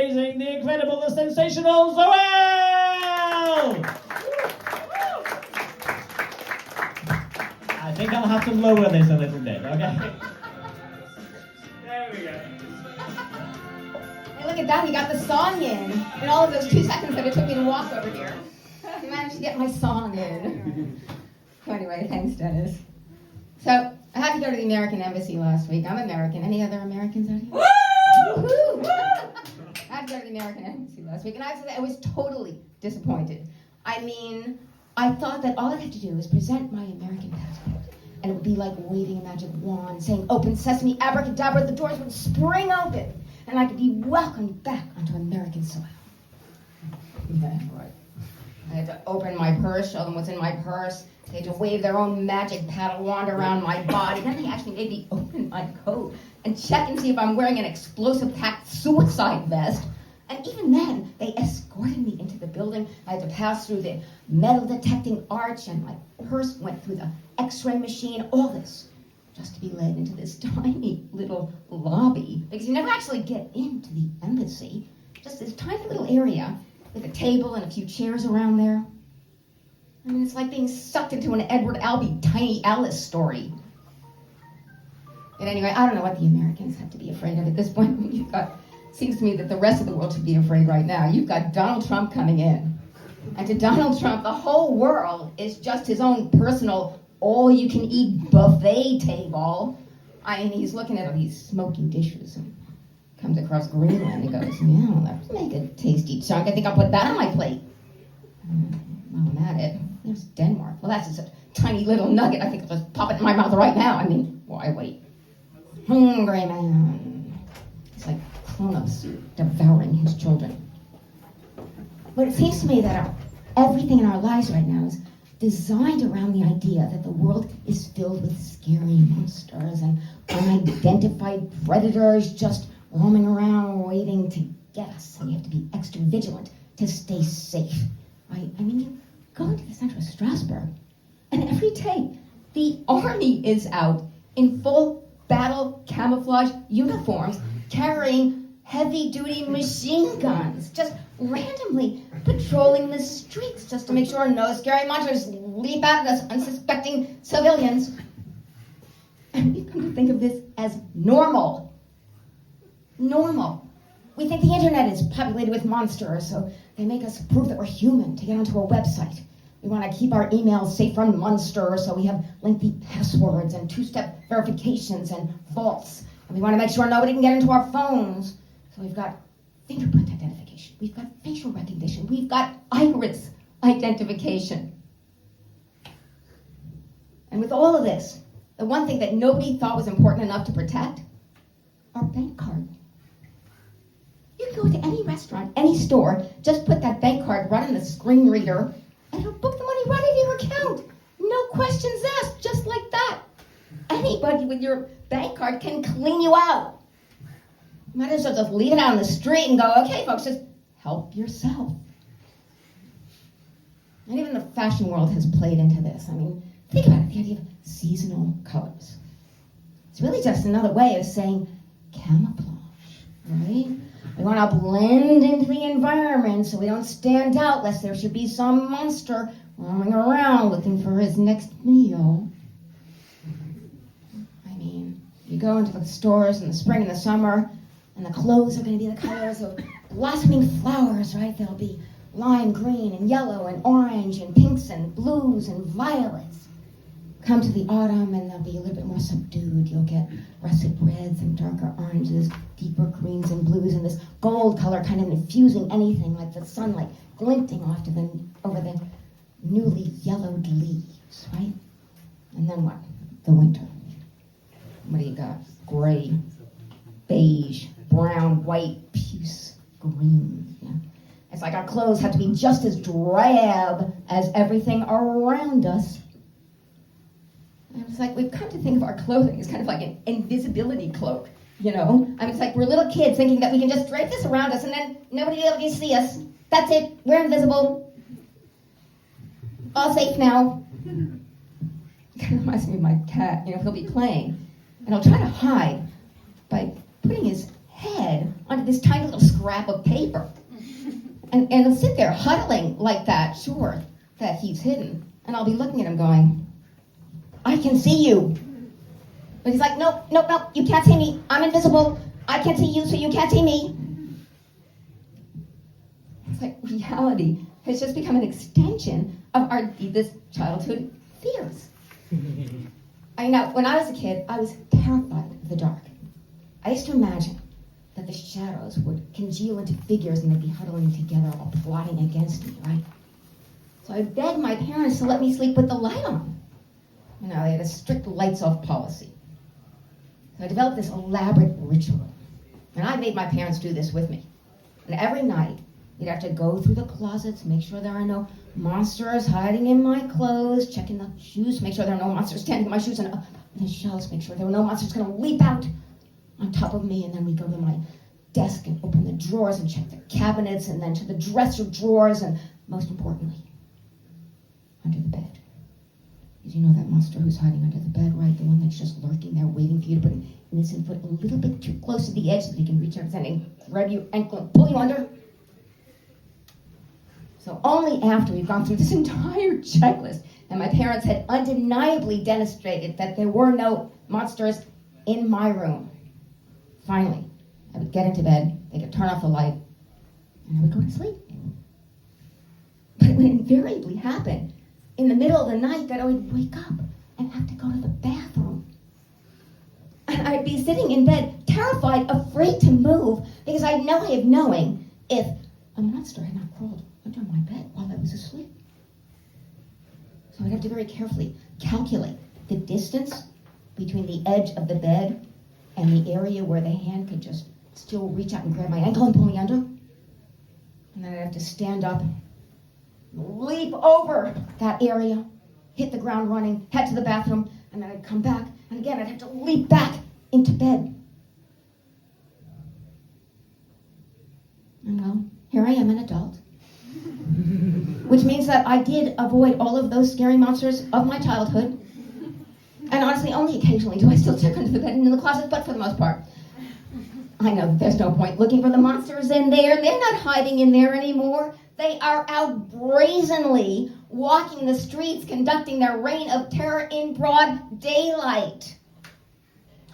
amazing, the incredible, the sensational Zoel! I think I'll have to lower this a little bit, okay? There we go. Hey, look at that, he got the song in all of those 2 seconds that it took me to walk over here. I managed to get my song in. So anyway, thanks, Dennis. So, I had to go to the American Embassy last week. I'm American. Any other Americans out here? Woo! I had to go to the American Embassy last week, and I have to say I was totally disappointed. I mean, I thought that all I had to do was present my American passport, and it would be like waving a magic wand, saying, "Open sesame, abracadabra," the doors would spring open, and I could be welcomed back onto American soil. Yeah, right. I had to open my purse, show them what's in my purse. They had to wave their own magic paddle wand around my body. Then they actually made me open my coat and check and see if I'm wearing an explosive-packed suicide vest. And even then, they escorted me into the building. I had to pass through the metal-detecting arch, and my purse went through the X-ray machine. All this just to be led into this tiny little lobby, because you never actually get into the embassy. Just this tiny little area with a table and a few chairs around there. I mean, it's like being sucked into an Edward Albee Tiny Alice story. But anyway, I don't know what the Americans have to be afraid of at this point. You've got, seems to me that the rest of the world should be afraid right now. You've got Donald Trump coming in. And to Donald Trump, the whole world is just his own personal all-you-can-eat buffet table. I mean, he's looking at all these smoking dishes and comes across Greenland and goes, "Yeah, that would make a tasty chunk. I think I'll put that on my plate." Well, I'm at it. There's Denmark. Well, that's just a tiny little nugget. I think I'll just pop it in my mouth right now. I mean, why wait? Hungry man. It's like grown-ups devouring his children. But it seems to me that everything in our lives right now is designed around the idea that the world is filled with scary monsters and unidentified predators just roaming around waiting to get us. And you have to be extra vigilant to stay safe. Right? I mean, you go into the center of Strasbourg, and every day the army is out in full battle camouflage uniforms, carrying heavy-duty machine guns, just randomly patrolling the streets just to make sure no scary monsters leap out at us unsuspecting civilians. And we've come to think of this as normal. Normal. We think the internet is populated with monsters, so they make us prove that we're human to get onto a website. We want to keep our emails safe from monsters, so we have lengthy passwords and two-step verifications and vaults. And we want to make sure nobody can get into our phones. So we've got fingerprint identification. We've got facial recognition. We've got iris identification. And with all of this, the one thing that nobody thought was important enough to protect, our bank card. You can go into any restaurant, any store, just put that bank card right in the screen reader, and it'll book the money right into your account. No questions asked, just like that. Anybody with your bank card can clean you out. You might as well just leave it out on the street and go, "Okay, folks, just help yourself." And even the fashion world has played into this. I mean, think about it, the idea of seasonal colors. It's really just another way of saying camouflage, right? We want to blend into the environment so we don't stand out, lest there should be some monster roaming around looking for his next meal. I mean, you go into the stores in the spring and the summer, and the clothes are going to be the colors of blossoming flowers, right? There'll be lime green and yellow and orange and pinks and blues and violets. Come to the autumn and they'll be a little bit more subdued. You'll get russet reds and darker oranges, deeper greens and blues, and this gold color kind of infusing anything, like the sunlight glinting off to over the newly yellowed leaves, right? And then what? The winter. What do you got? Gray, beige, brown, white, puce, green. Yeah. It's like our clothes have to be just as drab as everything around us. And it's like we've come to think of our clothing as kind of like an invisibility cloak, you know? I mean, it's like we're little kids thinking that we can just drape this around us and then nobody will be able to see us. That's it. We're invisible. All safe now. It kind of reminds me of my cat. You know, he'll be playing and he'll try to hide by putting his head onto this tiny little scrap of paper. And he'll sit there huddling like that, sure that he's hidden. And I'll be looking at him going, I can see you. But he's like, nope, you can't see me. I'm invisible. I can't see you, so you can't see me. It's like reality has just become an extension of our deepest childhood fears. I know, when I was a kid, I was terrified of the dark. I used to imagine that the shadows would congeal into figures and they'd be huddling together all plotting against me, right? So I begged my parents to let me sleep with the light on. You know, they had a strict lights-off policy. So I developed this elaborate ritual. And I made my parents do this with me. And every night, you'd have to go through the closets, make sure there are no monsters hiding in my clothes, checking the shoes, make sure there are no monsters standing in my shoes, and the shelves, make sure there were no monsters going to leap out on top of me. And then we'd go to my desk and open the drawers and check the cabinets, and then to the dresser drawers, and most importantly, under the bed. Because you know that monster who's hiding under the bed, right? The one that's just lurking there waiting for you to put an innocent foot a little bit too close to the edge so that he can reach out his hand and grab your ankle and pull you under. So only after we've gone through this entire checklist and my parents had undeniably demonstrated that there were no monsters in my room, finally, I would get into bed, they could turn off the light, and I would go to sleep. But it would invariably happen in the middle of the night that I would wake up and have to go to the bathroom. And I'd be sitting in bed, terrified, afraid to move, because I had no way of knowing if a monster had not crawled under my bed while I was asleep. So I'd have to very carefully calculate the distance between the edge of the bed and the area where the hand could just still reach out and grab my ankle and pull me under. And then I'd have to stand up, leap over that area, hit the ground running, head to the bathroom, and then I'd come back, and again I'd have to leap back into bed. And well, here I am, an adult. Which means that I did avoid all of those scary monsters of my childhood. And honestly, only occasionally do I still check under the bed and in the closet, but for the most part, I know that there's no point looking for the monsters in there. They're not hiding in there anymore. They are out brazenly walking the streets, conducting their reign of terror in broad daylight.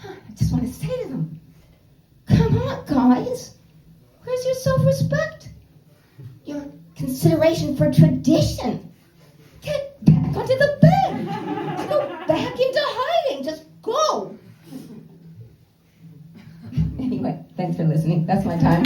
I just want to say to them, come on, guys. Where's your self-respect? Your consideration for tradition? Get back onto the bed. Go back into hiding. Just go. Anyway, thanks for listening. That's my time.